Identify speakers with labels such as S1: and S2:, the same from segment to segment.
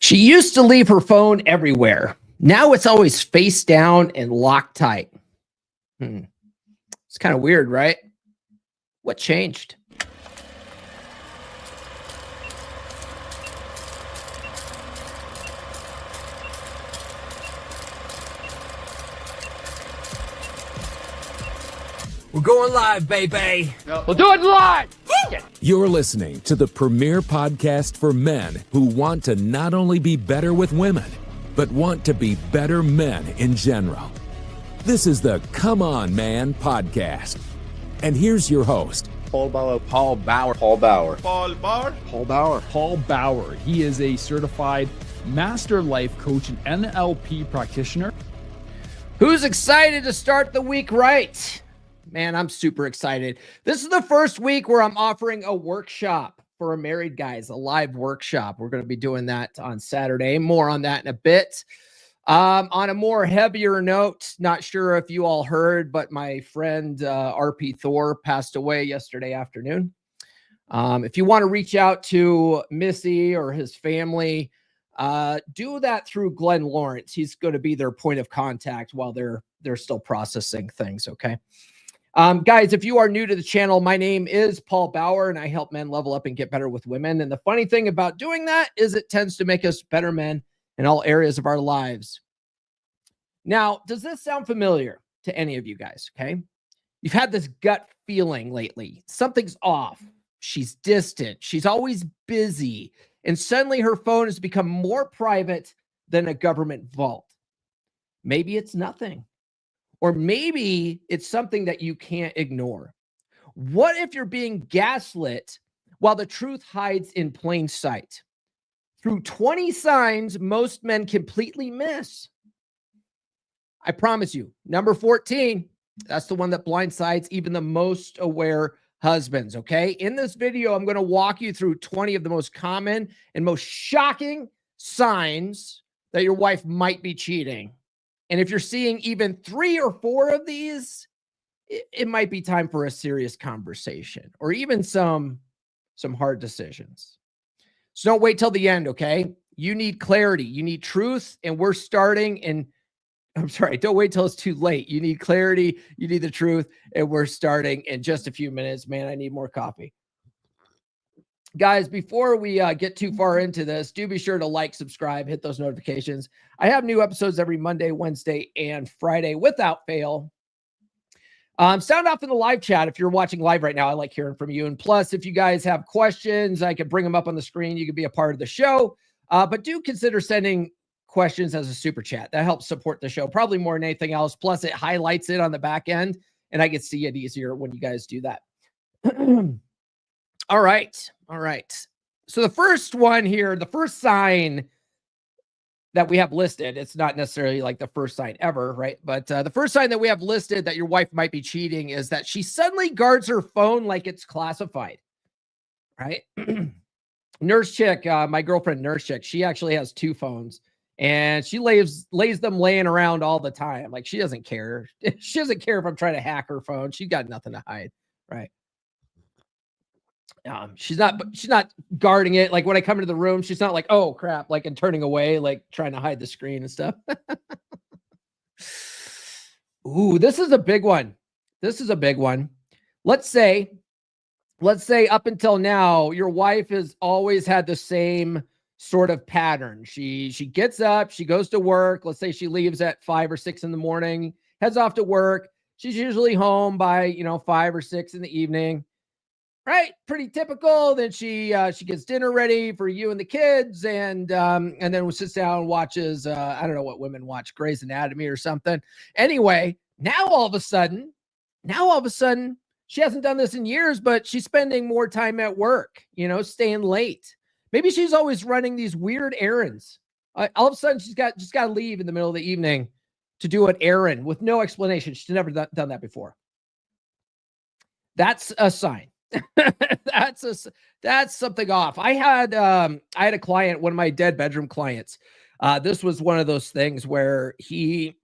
S1: She used to leave her phone everywhere. Now it's always face down and locked tight. It's kind of weird, right? What changed?
S2: We're going live, baby.
S3: We'll do it live.
S4: You're listening to the premier podcast for men who want to not only be better with women, but want to be better men in general. This is the Come On Man podcast. And here's your host,
S5: Paul Bauer.
S3: Paul Bauer. He is a certified master life coach and NLP practitioner.
S1: Who's excited to start the week right? Man, I'm super excited. This is the first week where I'm offering a workshop for married guys, a live workshop. We're going to be doing that on Saturday. More on that in a bit. On a more heavier note, not sure if you all heard, but my friend RP Thor passed away yesterday afternoon. If you want to reach out to Missy or his family, do that through Glenn Lawrence. He's going to be their point of contact while they're still processing things, okay? Guys, if you are new to the channel, my name is Paul Bauer, and I help men level up and get better with women. And the funny thing about doing that is it tends to make us better men in all areas of our lives. Now, does this sound familiar to any of you guys? Okay. You've had this gut feeling lately. Something's off. She's distant. She's always busy. And suddenly her phone has become more private than a government vault. Maybe it's nothing. Or maybe it's something that you can't ignore. What if you're being gaslit while the truth hides in plain sight? Through 20 signs most men completely miss. I promise you, number 14, that's the one that blindsides even the most aware husbands, okay? In this video, I'm going to walk you through 20 of the most common and most shocking signs that your wife might be cheating. And if you're seeing even 3 or 4 of these, it might be time for a serious conversation or even some hard decisions. So don't wait till the end, okay? You need clarity. You need truth, and we're starting in, don't wait till it's too late. You need clarity. You need the truth, and we're starting in just a few minutes. Man, I need more coffee. Guys, before we get too far into this, do be sure to like, subscribe, hit those notifications. I have new episodes every Monday, Wednesday, and Friday without fail. Sound off in the live chat if you're watching live right now. I like hearing from you. And plus, if you guys have questions, I can bring them up on the screen. You can be a part of the show. But do consider sending questions as a super chat. That helps support the show probably more than anything else. Plus, it highlights it on the back end, and I can see it easier when you guys do that. All right. So the first one here, the first sign that we have listed, it's not necessarily like the first sign ever, right? But the first sign that we have listed that your wife might be cheating is that she suddenly guards her phone like it's classified, right? Nurse Chick, my girlfriend Nurse Chick, she actually has 2 phones, and she lays them laying around all the time. Like, she doesn't care. She doesn't care if I'm trying to hack her phone. She's got nothing to hide, right? She's not guarding it. Like, when I come into the room, she's not like, oh crap, like, and turning away, like trying to hide the screen and stuff. Ooh, this is a big one. Let's say up until now, your wife has always had the same sort of pattern. She gets up, she goes to work. Let's say she leaves at 5 or 6 in the morning, heads off to work. She's usually home by, 5 or 6 in the evening. Right, pretty typical. Then she gets dinner ready for you and the kids, and then we sits down and watches I don't know what women watch, Grey's Anatomy or something. Anyway, now all of a sudden, she hasn't done this in years, but she's spending more time at work, staying late. Maybe she's always running these weird errands. All of a sudden, she's got to leave in the middle of the evening to do an errand with no explanation. She's never done that before. That's a sign. That's something off. I had a client, one of my dead bedroom clients. This was one of those things where he,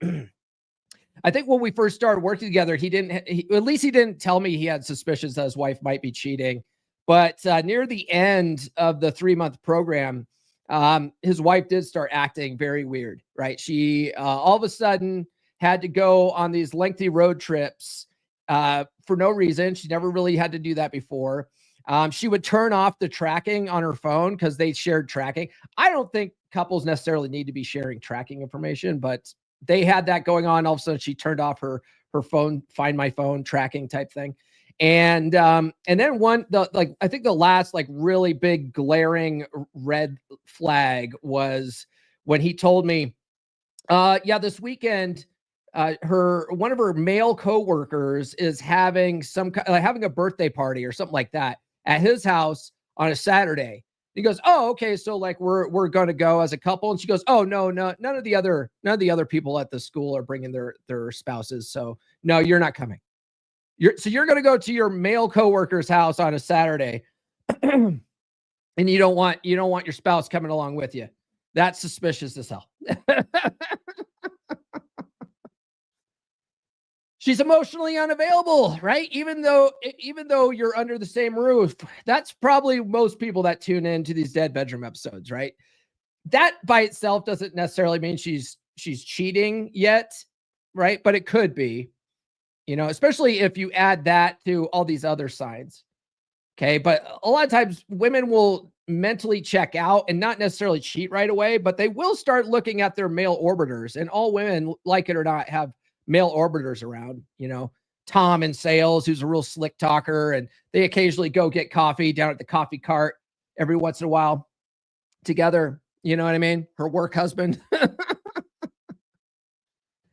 S1: I think when we first started working together, he didn't tell me he had suspicions that his wife might be cheating. But near the end of the 3-month program, his wife did start acting very weird, right? She all of a sudden had to go on these lengthy road trips for no reason. She never really had to do that before. She would turn off the tracking on her phone because they shared tracking. I don't think couples necessarily need to be sharing tracking information, but they had that going on. All of a sudden, she turned off her phone, find my phone tracking type thing. And then I think the last like really big glaring red flag was when he told me, this weekend, one of her male coworkers is having having a birthday party or something like that at his house on a Saturday. He goes, "Oh, okay, so like we're going to go as a couple." And she goes, "Oh, no, none of the other people at the school are bringing their spouses. So no, you're not coming. You're going to go to your male coworker's house on a Saturday, and you don't want your spouse coming along with you. That's suspicious as hell." She's emotionally unavailable, right? Even though you're under the same roof. That's probably most people that tune into these dead bedroom episodes, right? That by itself doesn't necessarily mean she's cheating yet, right? But it could be, especially if you add that to all these other signs. Okay. But a lot of times women will mentally check out and not necessarily cheat right away, but they will start looking at their male orbiters. And all women, like it or not, have male orbiters around, Tom in sales, who's a real slick talker. And they occasionally go get coffee down at the coffee cart every once in a while together. You know what I mean? Her work husband.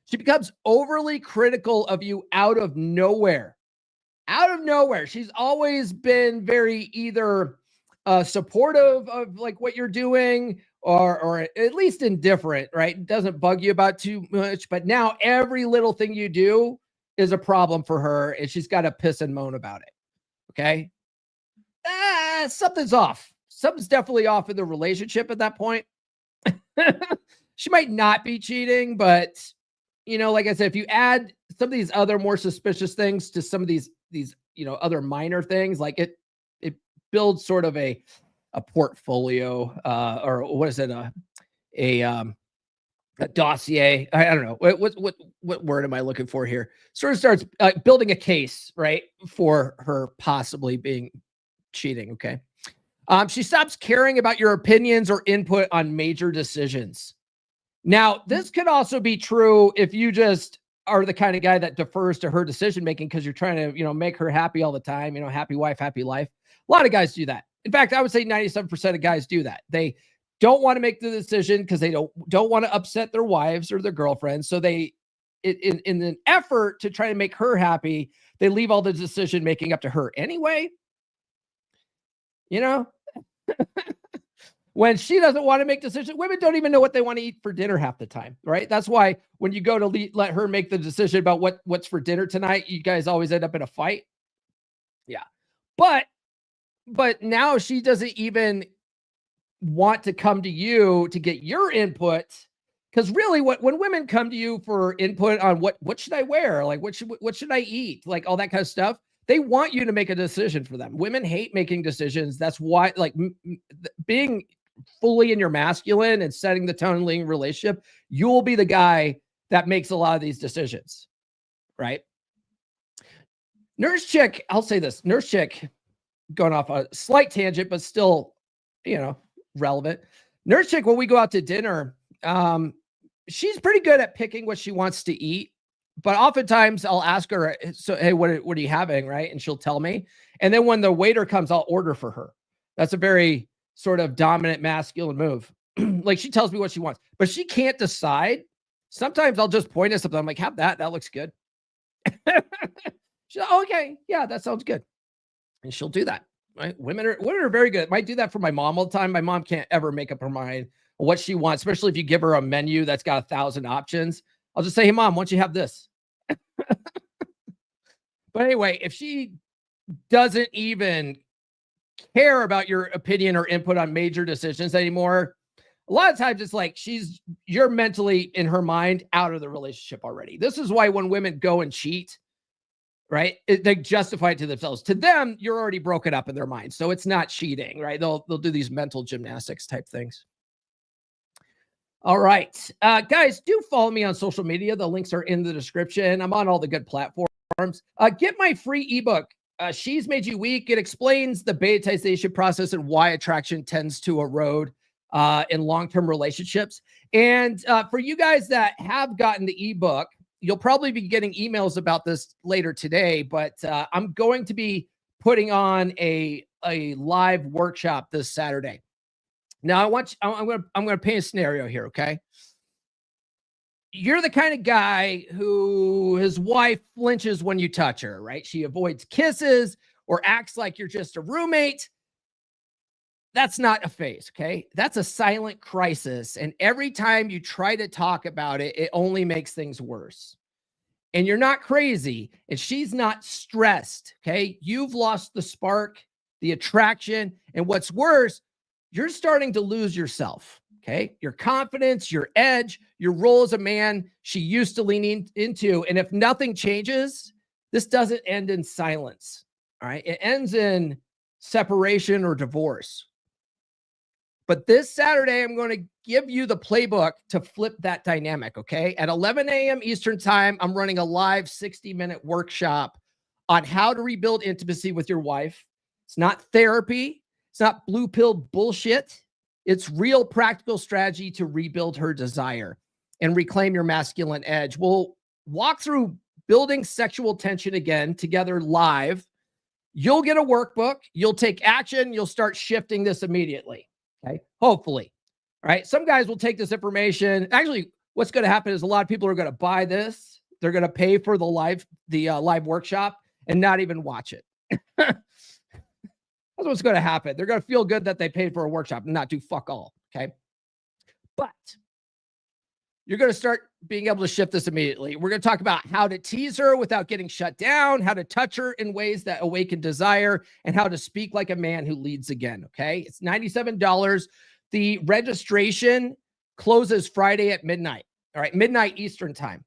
S1: She becomes overly critical of you out of nowhere. Out of nowhere. She's always been very either supportive of like what you're doing or at least indifferent, right? Doesn't bug you about too much. But now every little thing you do is a problem for her and she's got to piss and moan about it. Okay. Something's off. Something's definitely off in the relationship at that point. She might not be cheating, but like I said, if you add some of these other more suspicious things to some of these other minor things, like it builds sort of a portfolio, or what is it? A dossier. I don't know. What word am I looking for here? Sort of starts building a case, right, for her possibly being cheating. Okay. She stops caring about your opinions or input on major decisions. Now, this could also be true if you just are the kind of guy that defers to her decision making because you're trying to, make her happy all the time, happy wife, happy life. A lot of guys do that. In fact, I would say 97% of guys do that. They don't want to make the decision because they don't want to upset their wives or their girlfriends. So they, in an effort to try to make her happy, they leave all the decision making up to her anyway. When she doesn't want to make decisions, women don't even know what they want to eat for dinner half the time, right? That's why when you go to let her make the decision about what's for dinner tonight, you guys always end up in a fight. Yeah. But now she doesn't even want to come to you to get your input. Because really when women come to you for input on what should I wear? Like what should I eat? Like all that kind of stuff. They want you to make a decision for them. Women hate making decisions. That's why like being fully in your masculine and setting the tone in the relationship, you will be the guy that makes a lot of these decisions, right? Nurse chick, I'll say this, nurse chick, going off a slight tangent, but still, relevant. Nurse chick, when we go out to dinner, she's pretty good at picking what she wants to eat. But oftentimes I'll ask her, so, hey, what are you having? Right. And she'll tell me. And then when the waiter comes, I'll order for her. That's a very sort of dominant masculine move. Like she tells me what she wants, but she can't decide. Sometimes I'll just point at something. I'm like, have that. That looks good. She's like, oh, okay. Yeah, that sounds good. And she'll do that. Right. Women are very good. Might do that for my mom all the time. My mom can't ever make up her mind on what she wants, especially if you give her a menu that's got 1,000 options. I'll just say, hey, mom, why don't you have this? But anyway, if she doesn't even care about your opinion or input on major decisions anymore, a lot of times it's like you're mentally in her mind out of the relationship already. This is why when women go and cheat, right, they justify it to themselves. To them, you're already broken up in their mind. So it's not cheating, right? They'll do these mental gymnastics type things. All right. Guys, do follow me on social media. The links are in the description. I'm on all the good platforms. Get my free ebook. She's Made You Weak. It explains the betatization process and why attraction tends to erode in long-term relationships. And for you guys that have gotten the ebook, you'll probably be getting emails about this later today, but I'm going to be putting on a live workshop this Saturday. Now I'm going to paint a scenario here. Okay. You're the kind of guy who his wife flinches when you touch her, right? She avoids kisses or acts like you're just a roommate. That's not a phase. Okay. That's a silent crisis. And every time you try to talk about it, it only makes things worse. And you're not crazy and she's not stressed. Okay. You've lost the spark, the attraction. And what's worse, you're starting to lose yourself. Okay. Your confidence, your edge, your role as a man she used to lean into. And if nothing changes, this doesn't end in silence. All right. It ends in separation or divorce. But this Saturday, I'm going to give you the playbook to flip that dynamic. Okay. At 11 a.m. Eastern time, I'm running a live 60-minute workshop on how to rebuild intimacy with your wife. It's not therapy. It's not blue pill bullshit. It's real practical strategy to rebuild her desire and reclaim your masculine edge. We'll walk through building sexual tension again together live. You'll get a workbook. You'll take action. You'll start shifting this immediately. Okay. Hopefully. All right. Some guys will take this information. Actually, what's going to happen is a lot of people are going to buy this. They're going to pay for the live workshop and not even watch it. That's what's going to happen. They're going to feel good that they paid for a workshop and not do fuck all. Okay. But you're going to start being able to shift this immediately. We're going to talk about how to tease her without getting shut down, how to touch her in ways that awaken desire, and how to speak like a man who leads again. Okay. It's $97. The registration closes Friday at midnight. All right. Midnight Eastern time.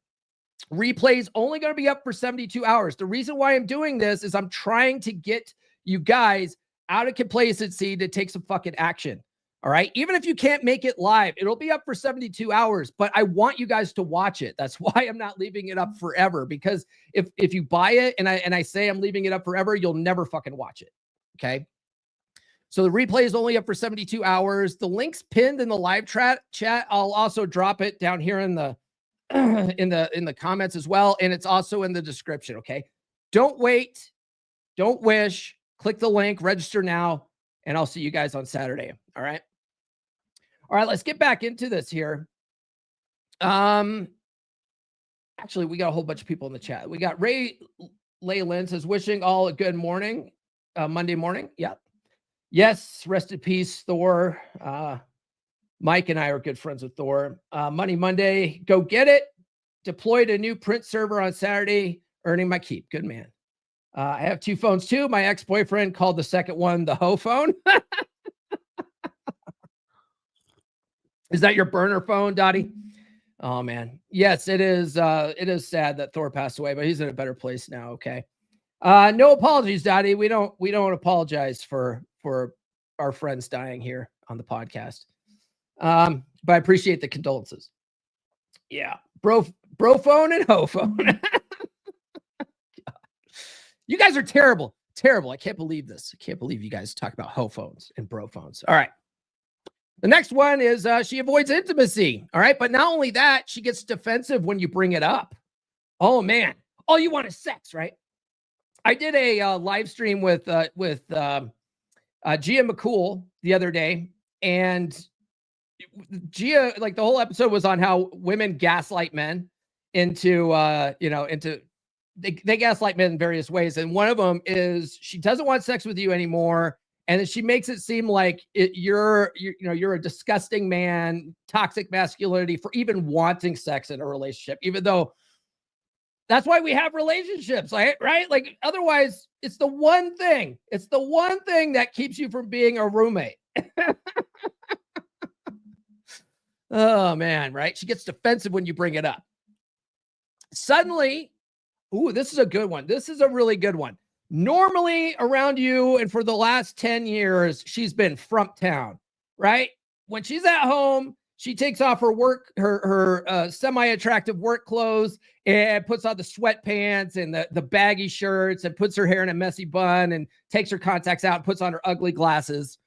S1: Replays only going to be up for 72 hours. The reason why I'm doing this is I'm trying to get you guys out of complacency to take some fucking action. All right. Even if you can't make it live, it'll be up for 72 hours, but I want you guys to watch it. That's why I'm not leaving it up forever, because if you buy it and I say I'm leaving it up forever, you'll never fucking watch it. Okay. So the replay is only up for 72 hours. The link's pinned in the live chat. I'll also drop it down here in the in the comments as well. And it's also in the description. Okay. Don't wait. Don't wish. Click the link, register now, and I'll see you guys on Saturday. All right. All right, let's get back into this here. Actually, we got a whole bunch of people in the chat. We got Ray Leyland says, wishing all a good morning, Monday morning. Yeah. Yes, rest in peace, Thor. Mike and I are good friends with Thor. Money Monday, go get it. Deployed a new print server on Saturday, earning my keep. Good man. I have two phones too. My ex-boyfriend called the second one the hoe phone. Is that your burner phone, Dottie? Oh man. Yes, it is. It is sad that Thor passed away, but he's in a better place now. Okay. No apologies, Dottie. We don't apologize for our friends dying here on the podcast. But I appreciate the condolences. Yeah. Bro phone and hoe phone. You guys are terrible. Terrible. I can't believe this. I can't believe you guys talk about hoe phones and bro phones. All right. The next one is she avoids intimacy. All right. But not only that, she gets defensive when you bring it up. Oh, man. All you want is sex, right? I did a live stream with Gia McCool the other day. And Gia, like the whole episode was on how women gaslight men into they gaslight men in various ways. And one of them is she doesn't want sex with you anymore. And then she makes it seem like you're a disgusting man, toxic masculinity for even wanting sex in a relationship, even though that's why we have relationships, right? Like otherwise it's the one thing that keeps you from being a roommate. Oh man, right? She gets defensive when you bring it up. Suddenly, ooh, this is a good one. This is a really good one. Normally around you, and for the last 10 years, she's been front town, right? When she's at home, She takes off her semi-attractive work clothes and puts on the sweatpants and the baggy shirts and puts her hair in a messy bun and takes her contacts out and puts on her ugly glasses.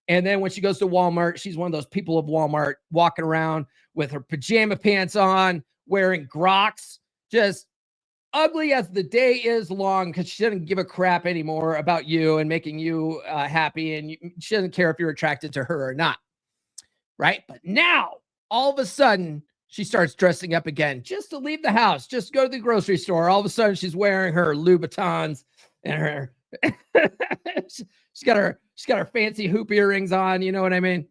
S1: And then when she goes to Walmart, she's one of those people of Walmart walking around with her pajama pants on, wearing Crocs, just ugly as the day is long because she doesn't give a crap anymore about you and making you happy. And she doesn't care if you're attracted to her or not. Right. But now all of a sudden she starts dressing up again just to leave the house, just go to the grocery store. All of a sudden she's wearing her Louboutins and her she's got her fancy hoop earrings on. You know what I mean?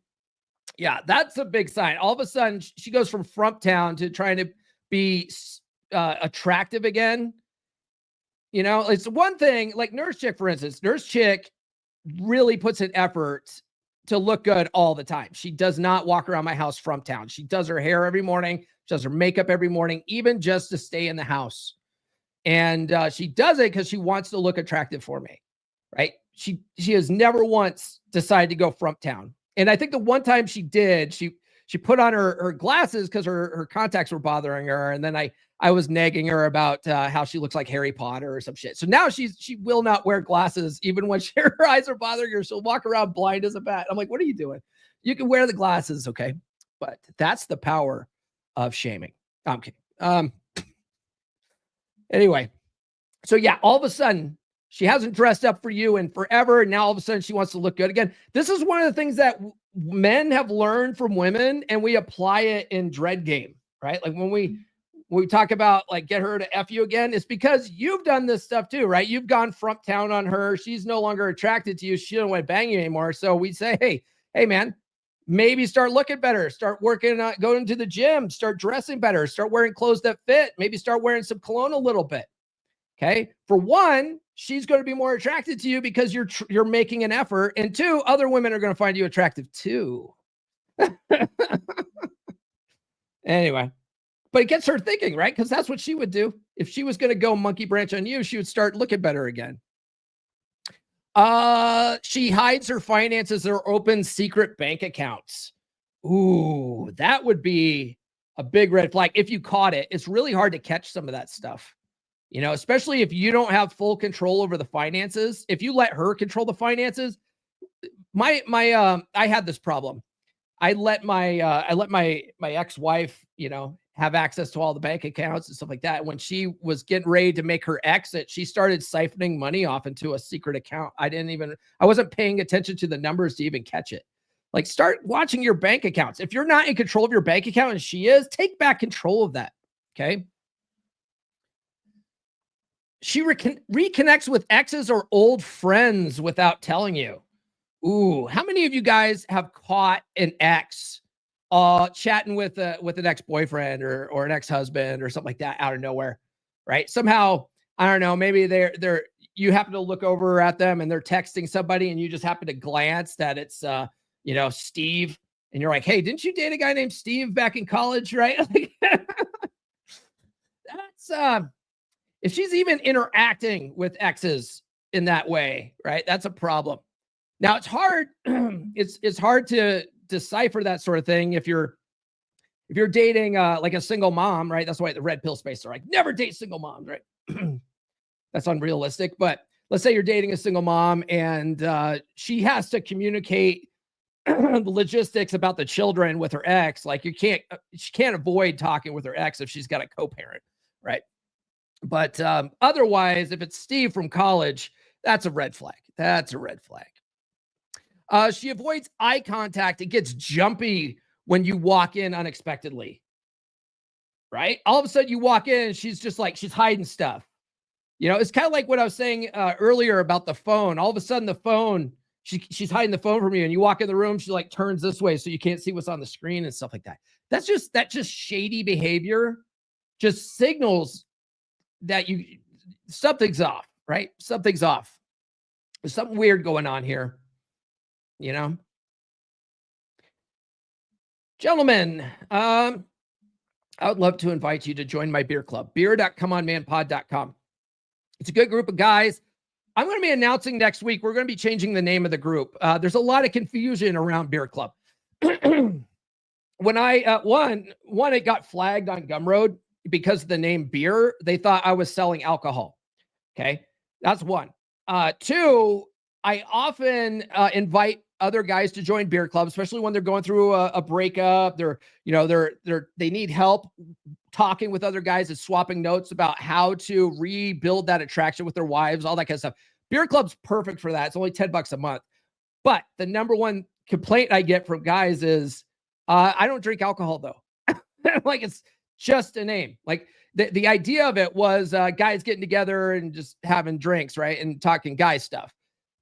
S1: Yeah, that's a big sign. All of a sudden she goes from Frumptown to trying to be attractive again. You know, it's one thing like Nurse Chick, for instance. Nurse Chick really puts an effort to look good all the time. She does not walk around my house from town. She does her hair every morning. She does her makeup every morning, even just to stay in the house. And she does it because she wants to look attractive for me, right? She has never once decided to go from town. And I think the one time she did, she put on her glasses because her contacts were bothering her. And then I was nagging her about how she looks like Harry Potter or some shit. So now she will not wear glasses even when her eyes are bothering her. She'll walk around blind as a bat. I'm like, what are you doing? You can wear the glasses, okay? But that's the power of shaming. I'm kidding. Anyway, so yeah, all of a sudden she hasn't dressed up for you in forever. And now all of a sudden she wants to look good again. This is one of the things that men have learned from women, and we apply it in Dread Game, right? Like when we talk about like get her to F you again, it's because you've done this stuff too, right? You've gone front town on her. She's no longer attracted to you. She don't want to bang you anymore. So we say, hey man, maybe start looking better, start working, going to the gym, start dressing better, start wearing clothes that fit, maybe start wearing some cologne a little bit. Okay. For one, she's going to be more attracted to you because you're making an effort. And two, other women are going to find you attractive too. Anyway. But it gets her thinking, right? Because that's what she would do. If she was going to go monkey branch on you, she would start looking better again. She hides her finances or opens secret bank accounts. Ooh, that would be a big red flag. If you caught it, it's really hard to catch some of that stuff. You know, especially if you don't have full control over the finances. If you let her control the finances, I had this problem. I let my ex-wife, you know, have access to all the bank accounts and stuff like that. When she was getting ready to make her exit, she started siphoning money off into a secret account. I wasn't paying attention to the numbers to even catch it. Like, start watching your bank accounts. If you're not in control of your bank account and she is, take back control of that. Okay. She reconnects with exes or old friends without telling you. Ooh, how many of you guys have caught an ex chatting with an ex-boyfriend or an ex-husband or something like that out of nowhere, right? Somehow, I don't know, maybe you happen to look over at them and they're texting somebody and you just happen to glance that it's Steve, and you're like, hey, didn't you date a guy named Steve back in college, right? That's if she's even interacting with exes in that way, right? That's a problem. Now it's hard. It's hard to decipher that sort of thing if you're dating like a single mom, right? That's why the red pill space are like, never date single moms, right? That's unrealistic. But let's say you're dating a single mom and she has to communicate the logistics about the children with her ex. Like she can't avoid talking with her ex if she's got a co-parent, right? But otherwise, if it's Steve from college, that's a red flag. That's a red flag. She avoids eye contact. It gets jumpy when you walk in unexpectedly, right? All of a sudden you walk in and she's just like, she's hiding stuff. You know, it's kind of like what I was saying earlier about the phone. All of a sudden the phone, she's hiding the phone from you, and you walk in the room, she like turns this way so you can't see what's on the screen and stuff like that. That's just shady behavior. Just signals that something's off, right? Something's off. There's something weird going on here. You know, gentlemen, I would love to invite you to join my beer club, beer.comeonmanpod.com. It's a good group of guys. I'm going to be announcing next week, we're going to be changing the name of the group. There's a lot of confusion around beer club. when I one it got flagged on Gumroad because of the name beer. They thought I was selling alcohol. Okay, that's one. Two, I often invite other guys to join beer clubs, especially when they're going through a breakup. They need help talking with other guys and swapping notes about how to rebuild that attraction with their wives, all that kind of stuff. Beer club's perfect for that. It's only $10 a month. But the number one complaint I get from guys is, I don't drink alcohol though. Like, it's just a name. Like, the idea of it was guys getting together and just having drinks, right? And talking guy stuff.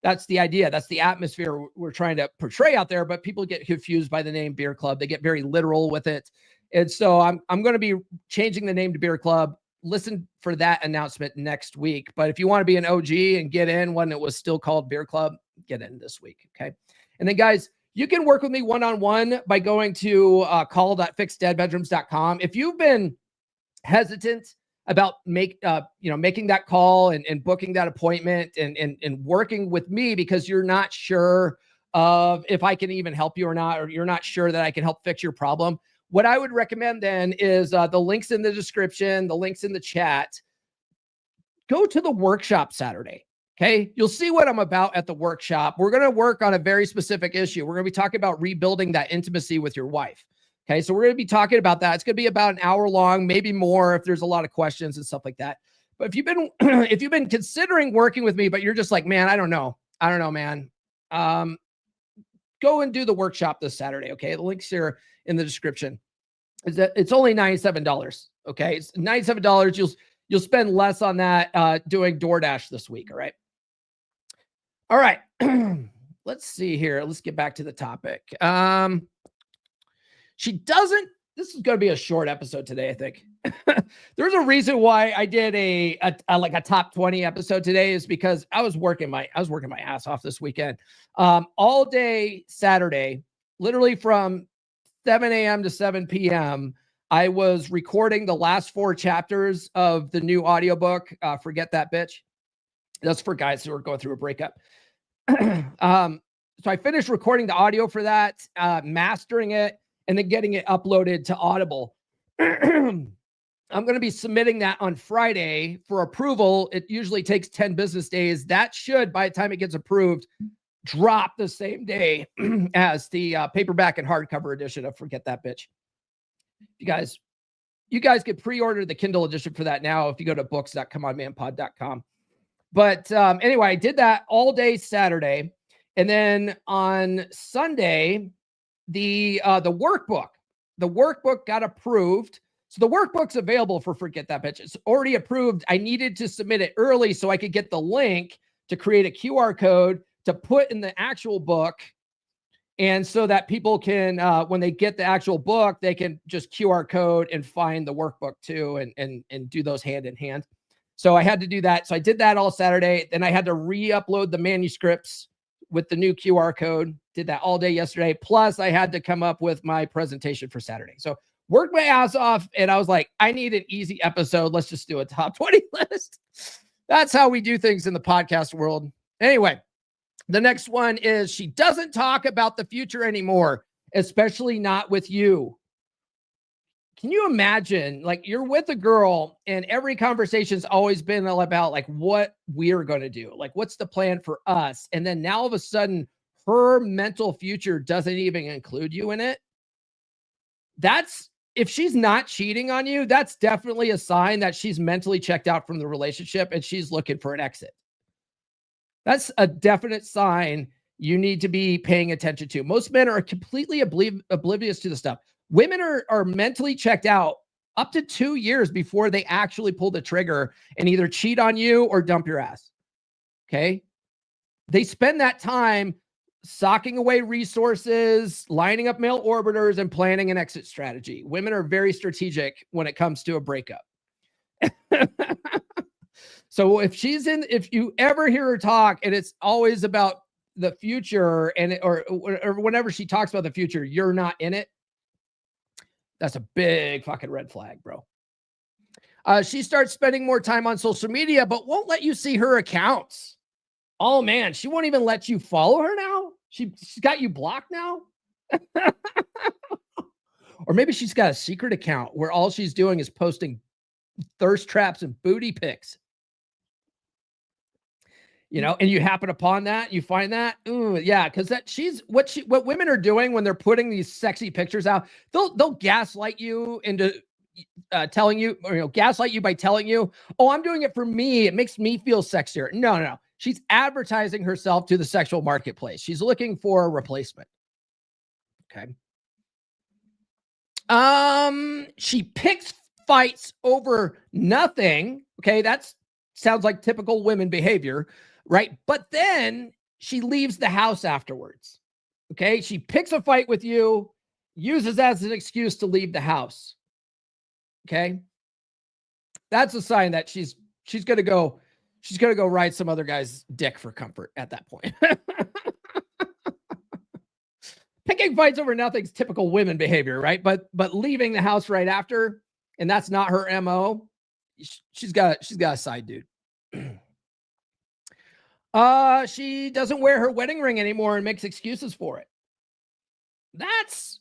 S1: That's the idea. That's the atmosphere we're trying to portray out there. But people get confused by the name beer club. They get very literal with it. And so I'm going to be changing the name to beer club. Listen for that announcement next week. But if you want to be an OG and get in when it was still called beer club, get in this week. Okay. And then guys, you can work with me one-on-one by going to call.fixeddeadbedrooms.com. If you've been hesitant about making that call and booking that appointment and working with me because you're not sure of if I can even help you or not, or you're not sure that I can help fix your problem, what I would recommend then is the links in the description, the links in the chat. Go to the workshop Saturday. Okay. You'll see what I'm about at the workshop. We're going to work on a very specific issue. We're going to be talking about rebuilding that intimacy with your wife. Okay. So we're going to be talking about that. It's going to be about an hour long, maybe more if there's a lot of questions and stuff like that. But if you've been considering working with me, but you're just like, man, I don't know, man. Go and do the workshop this Saturday. Okay. The link's here in the description. It's only $97. Okay. It's $97. You'll spend less on that doing DoorDash this week. All right. Let's see here. Let's get back to the topic. This is going to be a short episode today, I think. There's a reason why I did a top 20 episode today, is because I was working my ass off this weekend. All day Saturday, literally from 7 a.m. to 7 p.m., I was recording the last 4 chapters of the new audiobook, Forget That Bitch. That's for guys who are going through a breakup. So I finished recording the audio for that, mastering it, and then getting it uploaded to Audible. I'm going to be submitting that on Friday for approval. It usually takes 10 business days. That should, by the time it gets approved, drop the same day as the paperback and hardcover edition of Forget That Bitch. You guys can pre-order the Kindle edition for that now if you go to books.comeonmanpod.com. But anyway, I did that all day Saturday. And then on Sunday, the workbook got approved. So the workbook's available for Forget That Bitch. It's already approved. I needed to submit it early so I could get the link to create a QR code to put in the actual book. And so that people can, when they get the actual book, they can just QR code and find the workbook too, and do those hand in hand. So I had to do that. So I did that all Saturday. Then I had to re-upload the manuscripts with the new QR code. Did that all day yesterday. Plus I had to come up with my presentation for Saturday. So worked my ass off, and I was like, I need an easy episode. Let's just do a top 20 list. That's how we do things in the podcast world. Anyway, the next one is, she doesn't talk about the future anymore, especially not with you. Can you imagine, like, you're with a girl and every conversation's always been about like what we're going to do, like what's the plan for us, and then now all of a sudden her mental future doesn't even include you in it? That's, if she's not cheating on you, that's definitely a sign that she's mentally checked out from the relationship and she's looking for an exit. That's a definite sign you need to be paying attention to. Most men are completely oblivious to the stuff. Women are mentally checked out up to 2 years before they actually pull the trigger and either cheat on you or dump your ass. Okay. They spend that time socking away resources, lining up male orbiters, and planning an exit strategy. Women are very strategic when it comes to a breakup. So if you ever hear her talk and it's always about the future or whenever she talks about the future, you're not in it, that's a big fucking red flag, bro. She starts spending more time on social media, but won't let you see her accounts. Oh man, she won't even let you follow her now? She's got you blocked now? Or maybe she's got a secret account where all she's doing is posting thirst traps and booty pics. And you happen upon that, you find that, ooh, yeah, because what women are doing when they're putting these sexy pictures out, they'll gaslight you into telling you, or gaslight you by telling you, oh, I'm doing it for me. It makes me feel sexier. No. She's advertising herself to the sexual marketplace. She's looking for a replacement. Okay. She picks fights over nothing. Okay, that sounds like typical women behavior, right? But then she leaves the house afterwards. Okay, she picks a fight with you, uses that as an excuse to leave the house. Okay, that's a sign that she's gonna go ride some other guy's dick for comfort at that point. Picking fights over nothing's typical women behavior, right? But leaving the house right after, and that's not her MO. She's got a side dude. She doesn't wear her wedding ring anymore and makes excuses for it. That's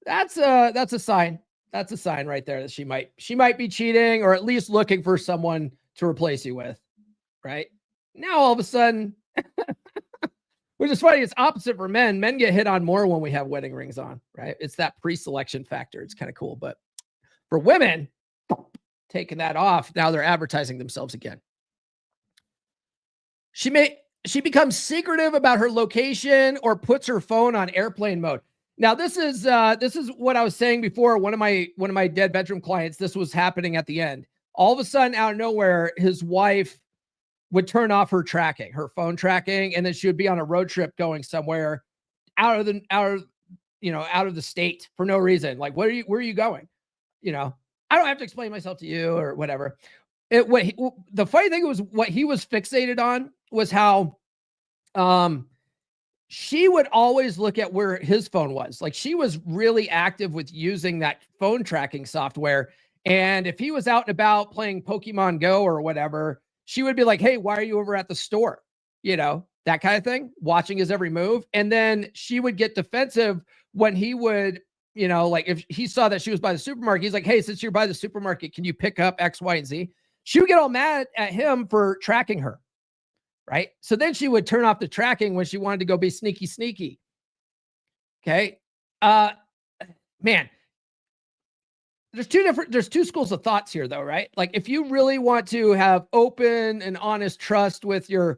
S1: a sign. That's a sign right there that she might be cheating, or at least looking for someone to replace you with, right? Now all of a sudden, which is funny, it's opposite for men. Men get hit on more when we have wedding rings on, right? It's that pre-selection factor. It's kind of cool. But for women, taking that off, now they're advertising themselves again. She becomes secretive about her location or puts her phone on airplane mode. Now, this is what I was saying before. One of my dead bedroom clients, this was happening at the end. All of a sudden, out of nowhere, his wife would turn off her phone tracking, and then she would be on a road trip going somewhere out of the state for no reason. Like, where are you going? I don't have to explain myself to you or whatever. The funny thing was, what he was fixated on was how she would always look at where his phone was. Like, she was really active with using that phone tracking software. And if he was out and about playing Pokemon Go or whatever, she would be like, hey, why are you over at the store? That kind of thing, watching his every move. And then she would get defensive when he would, like if he saw that she was by the supermarket, he's like, hey, since you're by the supermarket, can you pick up X, Y, and Z? She would get all mad at him for tracking her. Right. So then she would turn off the tracking when she wanted to go be sneaky. Okay. Man, there's two schools of thoughts here though, right? Like, if you really want to have open and honest trust with your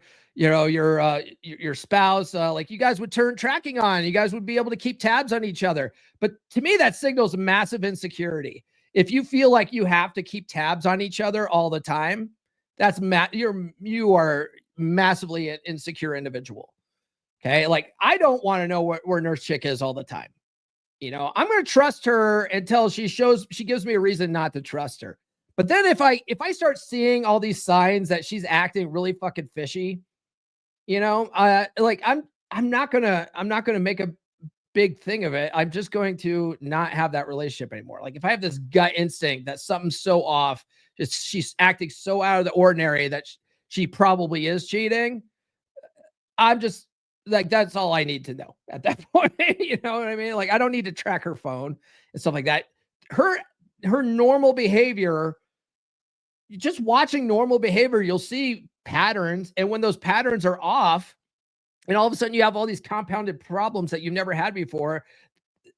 S1: spouse, like, you guys would turn tracking on, you guys would be able to keep tabs on each other. But to me, that signals massive insecurity. If you feel like you have to keep tabs on each other all the time, you are massively an insecure individual. Okay. Like, I don't want to know where Nurse Chick is all the time. I'm going to trust her until she gives me a reason not to trust her. But then if I start seeing all these signs that she's acting really fucking fishy, like, I'm not going to make a big thing of it. I'm just going to not have that relationship anymore. Like, if I have this gut instinct that something's so off, she's acting so out of the ordinary that she probably is cheating, I'm just like, that's all I need to know at that point. You know what I mean? Like, I don't need to track her phone and stuff like that. Her normal behavior, just watching normal behavior, you'll see patterns. And when those patterns are off, and all of a sudden you have all these compounded problems that you've never had before,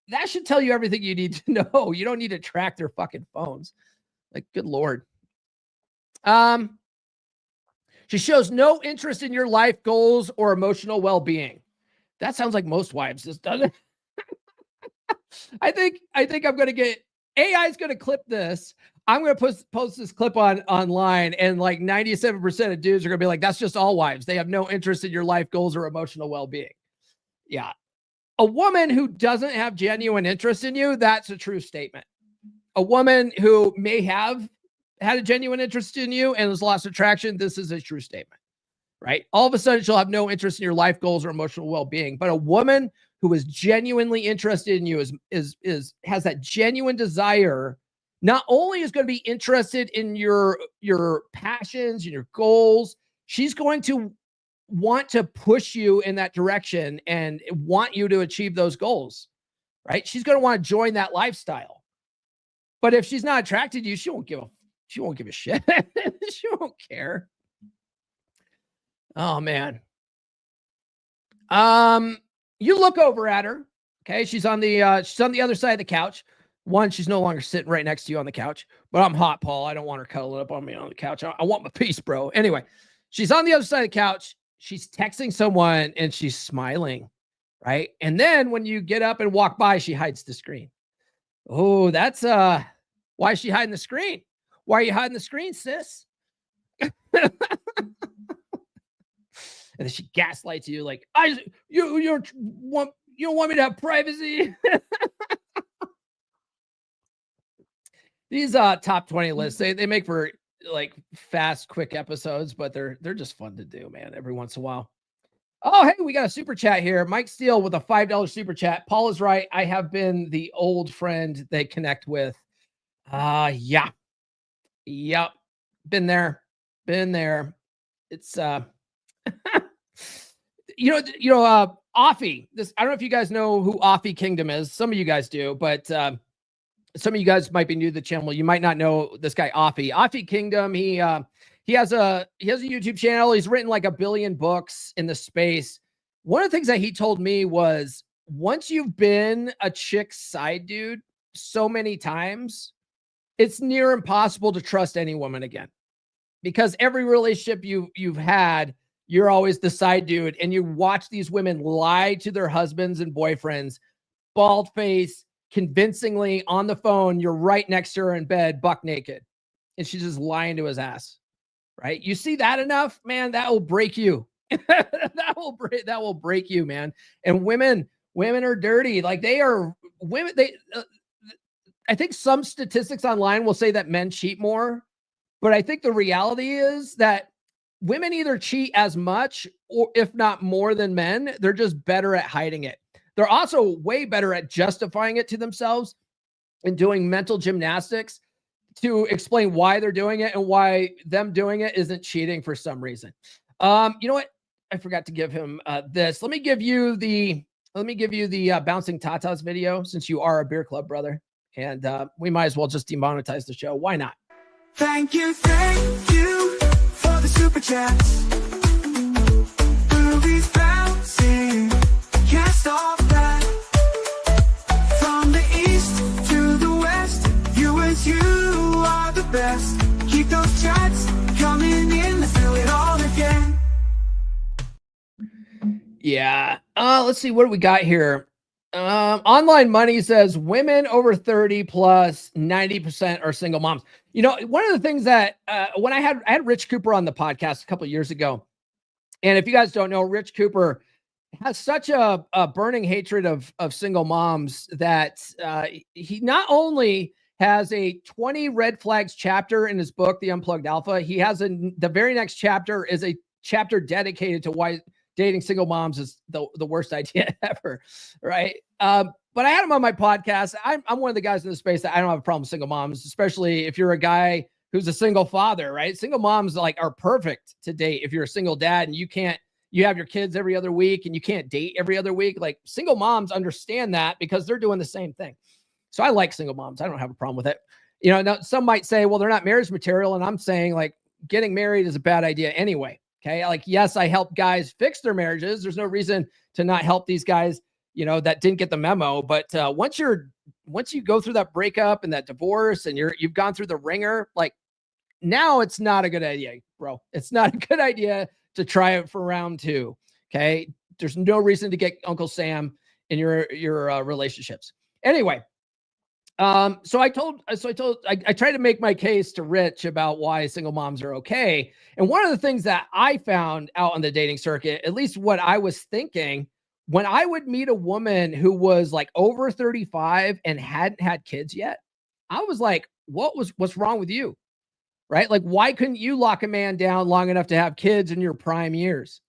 S1: that should tell you everything you need to know. You don't need to track their fucking phones. Like, good Lord. She shows no interest in your life goals or emotional well-being. That sounds like most wives, doesn't it? I think I'm going to get AI is going to clip this. I'm going to post this clip online, and like 97% of dudes are going to be like, that's just all wives. They have no interest in your life goals or emotional well-being. Yeah. A woman who doesn't have genuine interest in you, that's a true statement. A woman who may have had a genuine interest in you and has lost attraction, this is a true statement, right? All of a sudden, she'll have no interest in your life goals or emotional well-being. But a woman who is genuinely interested in you has that genuine desire, not only is going to be interested in your passions and your goals, she's going to want to push you in that direction and want you to achieve those goals. right? She's going to want to join that lifestyle. But if she's not attracted to you, she won't give a shit. She won't care. Oh man. You look over at her. Okay, she's on the other side of the couch. One, she's no longer sitting right next to you on the couch. But I'm hot, Paul. I don't want her cuddling up on me on the couch. I want my peace, bro. Anyway, she's on the other side of the couch. She's texting someone and she's smiling, right? And then when you get up and walk by, she hides the screen. Oh, that's why is she hiding the screen? Why are you hiding the screen, sis? And then she gaslights you like, you don't want me to have privacy. These top 20 lists, they make for like fast, quick episodes, but they're just fun to do, man, every once in a while. Oh, hey, we got a super chat here. Mike Steele with a $5 super chat. Paul is right. I have been the old friend they connect with. Yeah. Yep. Been there. It's Offie. This, I don't know if you guys know who Offie Kingdom is. Some of you guys do, but some of you guys might be new to the channel. You might not know this guy Offie. Offie Kingdom. He has a YouTube channel. He's written like 1 billion books in the space. One of the things that he told me was, once you've been a chick's side dude so many times, it's near impossible to trust any woman again, because every relationship you've had, you're always the side dude, and you watch these women lie to their husbands and boyfriends, bald face, convincingly on the phone. You're right next to her in bed, buck naked, and she's just lying to his ass, right? You see that enough, man, that will break you. that will break you, man. And women are dirty. Like, they are women. I think some statistics online will say that men cheat more, but I think the reality is that women either cheat as much, or if not more than men. They're just better at hiding it. They're also way better at justifying it to themselves and doing mental gymnastics to explain why they're doing it and why them doing it isn't cheating for some reason. You know what? I forgot to give him this. Let me give you the bouncing tatas video, since you are a beer club brother, and we might as well just demonetize the show. Why not?
S2: Thank you for the super chats. Boobies bouncing, can't stop that. From the east to the west, you are the best. Keep those chats coming in, let's do it all again.
S1: Yeah. Let's see, what do we got here? Online Money says women over 30 plus 90% are single moms. You know, one of the things that when I had Rich Cooper on the podcast a couple of years ago, and if you guys don't know, Rich Cooper has such a burning hatred of single moms that he not only has a 20 red flags chapter in his book, The Unplugged Alpha. He has the very next chapter is a chapter dedicated to why dating single moms is the worst idea ever, right? But I had him on my podcast. I'm one of the guys in the space that I don't have a problem with single moms, especially if you're a guy who's a single father, right? Single moms are perfect to date if you're a single dad and you have your kids every other week and you can't date every other week. Like, single moms understand that because they're doing the same thing. So I like single moms. I don't have a problem with it. You know, now some might say, well, they're not marriage material. And I'm saying, like, getting married is a bad idea anyway. Okay. Like, yes, I help guys fix their marriages. There's no reason to not help these guys, you know, that didn't get the memo. But once you go through that breakup and that divorce and you've gone through the ringer, like, now it's not a good idea, bro. It's not a good idea to try it for round 2. Okay. There's no reason to get Uncle Sam in your relationships. Anyway. So I tried to make my case to Rich about why single moms are okay. And one of the things that I found out on the dating circuit, at least what I was thinking, when I would meet a woman who was like over 35 and hadn't had kids yet, I was like, what's wrong with you? Right? Like, why couldn't you lock a man down long enough to have kids in your prime years?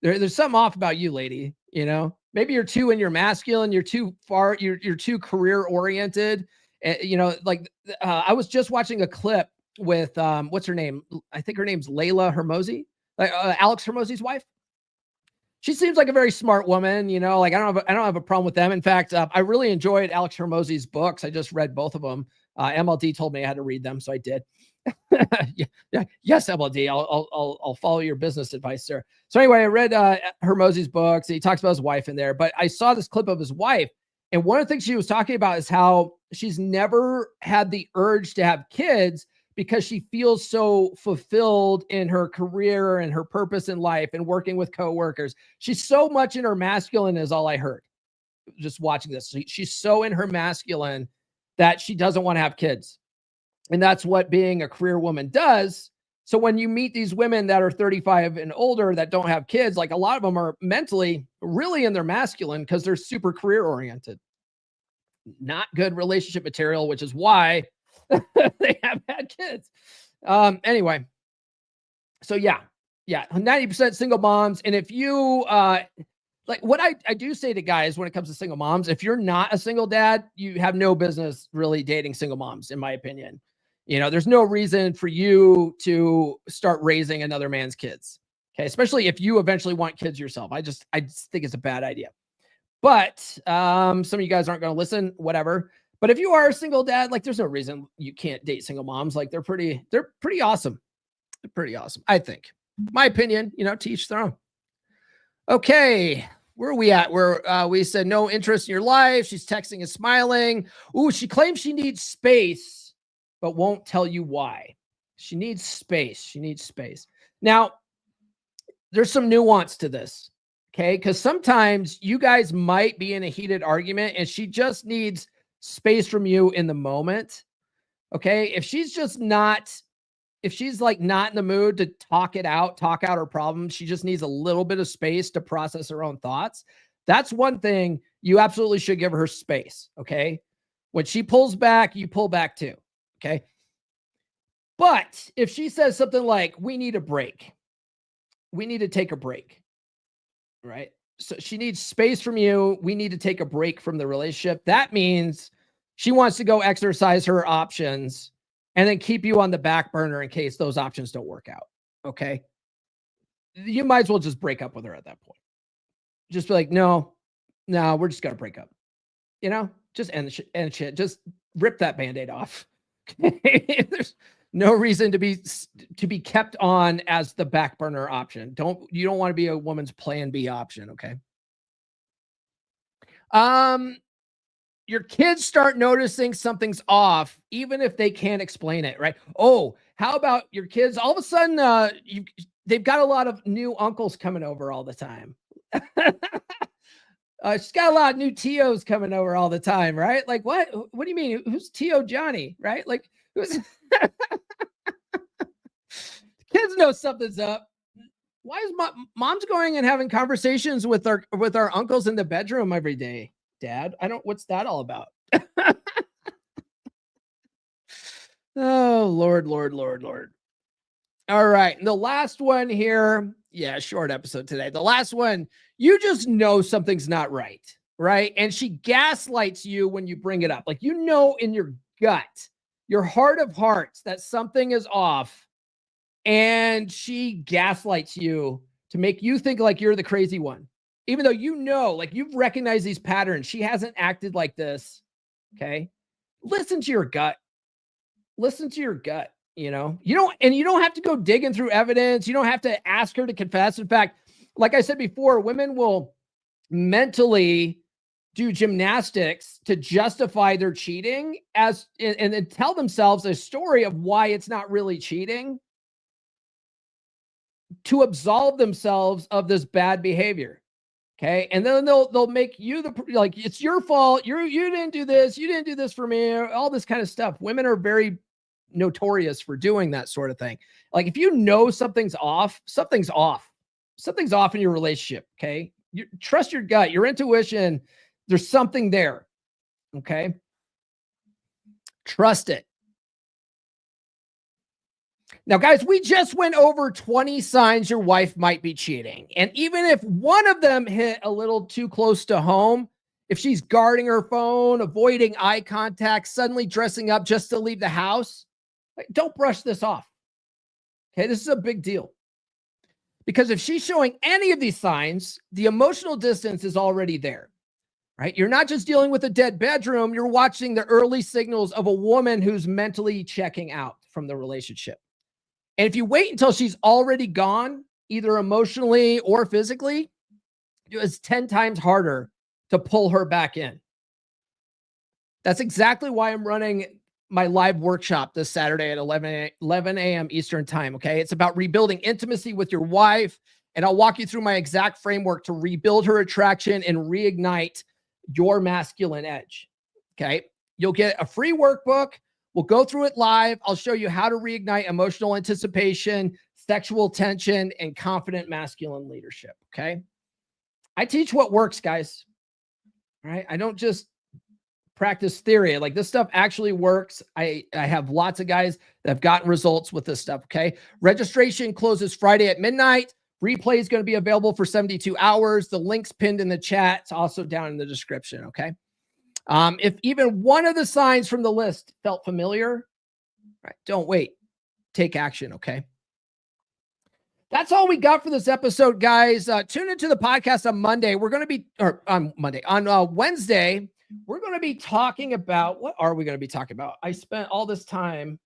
S1: There's something off about you, lady, you know? Maybe you're too in your masculine, you're too far, you're too career oriented. You know, like I was just watching a clip with what's her name? I think her name's Layla Hermosi, Alex Hermosi's wife. she seems like a very smart woman, you know, like I don't have a problem with them. In fact, I really enjoyed Alex Hormozy's books. I just read both of them. MLD told me I had to read them, so I did. yeah, yes, MLD. I'll follow your business advice, sir. So anyway, I read Hormozy's books. He talks about his wife in there, but I saw this clip of his wife, and one of the things she was talking about is how she's never had the urge to have kids because she feels so fulfilled in her career and her purpose in life and working with coworkers. She's so much in her masculine, is all I heard just watching this. She's so in her masculine that she doesn't want to have kids. And that's what being a career woman does. So when you meet these women that are 35 and older that don't have kids, like a lot of them are mentally really in their masculine because they're super career oriented. Not good relationship material, which is why they have had kids. Anyway, so yeah, 90% single moms. And if you, like what I do say to guys when it comes to single moms, if you're not a single dad, you have no business really dating single moms, in my opinion. You know, there's no reason for you to start raising another man's kids. Okay. Especially if you eventually want kids yourself. I just think it's a bad idea. But some of you guys aren't going to listen, whatever. But if you are a single dad, like there's no reason you can't date single moms. Like they're pretty awesome. They're pretty awesome, I think. My opinion, you know, to each their own. Okay. Where are we at? Where we said no interest in your life. She's texting and smiling. Ooh, she claims she needs space, but won't tell you why. She needs space. She needs space. Now, there's some nuance to this. Okay. Because sometimes you guys might be in a heated argument and she just needs space from you in the moment. Okay. If she's like not in the mood to talk out her problems, she just needs a little bit of space to process her own thoughts. That's one thing you absolutely should give her space. Okay. When she pulls back, you pull back too. Okay. But if she says something like, we need a break, we need to take a break, right? So she needs space from you. We need to take a break from the relationship. That means she wants to go exercise her options and then keep you on the back burner in case those options don't work out. Okay. You might as well just break up with her at that point. Just be like, no, we're just going to break up. You know, just end shit. Just rip that Band-Aid off. There's no reason to be kept on as the back burner option. You don't want to be a woman's plan B option. Okay. Your kids start noticing something's off, even if they can't explain it, right? Oh, how about your kids? All of a sudden, they've got a lot of new uncles coming over all the time. She's got a lot of new Tios coming over all the time, right? Like, what do you mean? Who's Tio Johnny, right? Like, who's kids know something's up. Why is mom's going and having conversations with our uncles in the bedroom every day? Dad, what's that all about? Oh, Lord. All right. And the last one here. Yeah, short episode today. The last one, you just know something's not right. Right. And she gaslights you when you bring it up. Like, you know, in your gut, your heart of hearts, that something is off. And she gaslights you to make you think like you're the crazy one. Even though you know, like you've recognized these patterns, she hasn't acted like this. Okay. Listen to your gut. You know, you don't have to go digging through evidence. You don't have to ask her to confess. In fact, like I said before, women will mentally do gymnastics to justify their cheating and then tell themselves a story of why it's not really cheating to absolve themselves of this bad behavior. Okay. And then they'll make you like, it's your fault. You didn't do this. You didn't do this for me. All this kind of stuff. Women are very notorious for doing that sort of thing. Like, if you know something's off in your relationship. Okay. You trust your gut, your intuition. There's something there. Okay. Trust it. Now, guys, we just went over 20 signs your wife might be cheating. And even if one of them hit a little too close to home, if she's guarding her phone, avoiding eye contact, suddenly dressing up just to leave the house, don't brush this off. Okay, this is a big deal. Because if she's showing any of these signs, the emotional distance is already there, right? You're not just dealing with a dead bedroom. You're watching the early signals of a woman who's mentally checking out from the relationship. And if you wait until she's already gone, either emotionally or physically, it's 10 times harder to pull her back in. That's exactly why I'm running my live workshop this Saturday at 11 a.m. Eastern time. Okay. It's about rebuilding intimacy with your wife. And I'll walk you through my exact framework to rebuild her attraction and reignite your masculine edge. Okay. You'll get a free workbook. We'll go through it live. I'll show you how to reignite emotional anticipation, sexual tension, and confident masculine leadership. Okay. I teach what works, guys. All right. I don't just practice theory. Like, this stuff actually works. I have lots of guys that have gotten results with this stuff. Okay. Registration closes Friday at midnight. Replay is going to be available for 72 hours. The link's pinned in the chat. It's also down in the description. Okay. If even one of the signs from the list felt familiar, right, don't wait. Take action. Okay. That's all we got for this episode, guys. Tune into the podcast on Monday. We're going to be, or on Monday, on Wednesday, we're going to be talking about, what are we going to be talking about? I spent all this time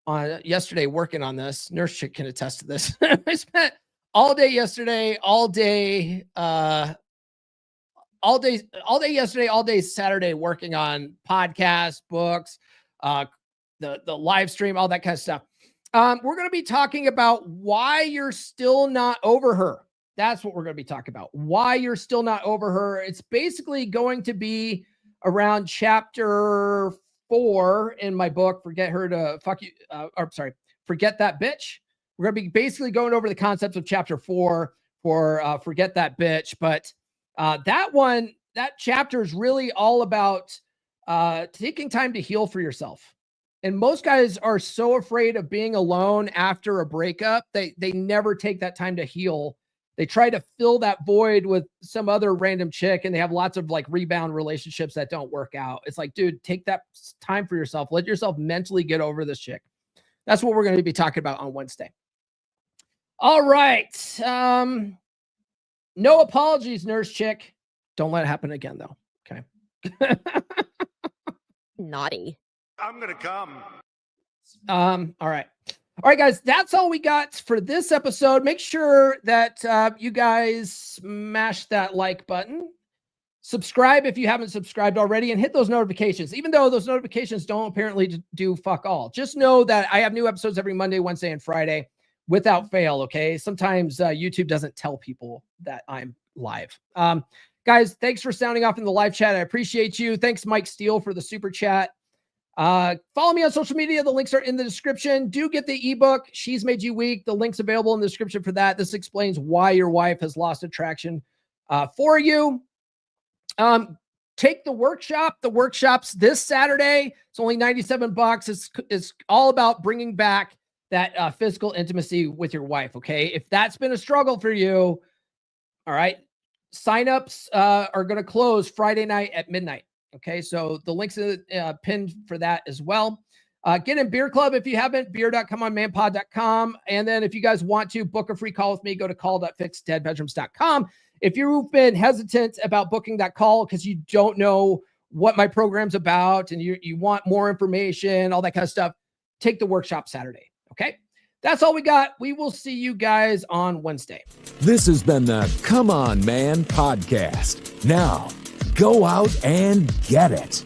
S1: on yesterday working on this. Nurse Chick can attest to this. I spent all day yesterday, all day yesterday, all day Saturday working on podcasts, books, the live stream, all that kind of stuff. We're going to be talking about why you're still not over her. That's what we're going to be talking about. Why you're still not over her. It's basically going to be around chapter 4 in my book, Forget Her to Fuck You. Forget That Bitch. We're going to be basically going over the concepts of chapter 4 for Forget That Bitch. But that chapter is really all about taking time to heal for yourself. And most guys are so afraid of being alone after a breakup, they never take that time to heal. They try to fill that void with some other random chick, and they have lots of like rebound relationships that don't work out. It's like, dude, take that time for yourself. Let yourself mentally get over this chick. That's what we're going to be talking about on Wednesday. All right. No apologies, Nurse Chick. Don't let it happen again, though. Okay.
S5: Naughty.
S2: I'm gonna come.
S1: All right. All right, guys, that's all we got for this episode. Make sure that you guys smash that like button. Subscribe if you haven't subscribed already, and hit those notifications, even though those notifications don't apparently do fuck all. Just know that I have new episodes every Monday, Wednesday, and Friday without fail, okay? Sometimes YouTube doesn't tell people that I'm live. Guys, thanks for sounding off in the live chat. I appreciate you. Thanks, Mike Steele, for the super chat. Follow me on social media. The links are in the description. Do get the ebook, She's Made You Weak. The link's available in the description for that. This explains why your wife has lost attraction for you. Take the workshop. The workshop's this Saturday. It's only $97. It's all about bringing back that physical intimacy with your wife. Okay. If that's been a struggle for you, all right, signups are going to close Friday night at midnight. Okay, so the links are pinned for that as well. Get in Beer Club if you haven't, beer.comeonmanpod.com. And then if you guys want to book a free call with me, go to call.fixdeadbedrooms.com. If you've been hesitant about booking that call because you don't know what my program's about and you want more information, all that kind of stuff, take the workshop Saturday. Okay, that's all we got. We will see you guys on Wednesday.
S4: This has been the Come On Man podcast. Now, go out and get it.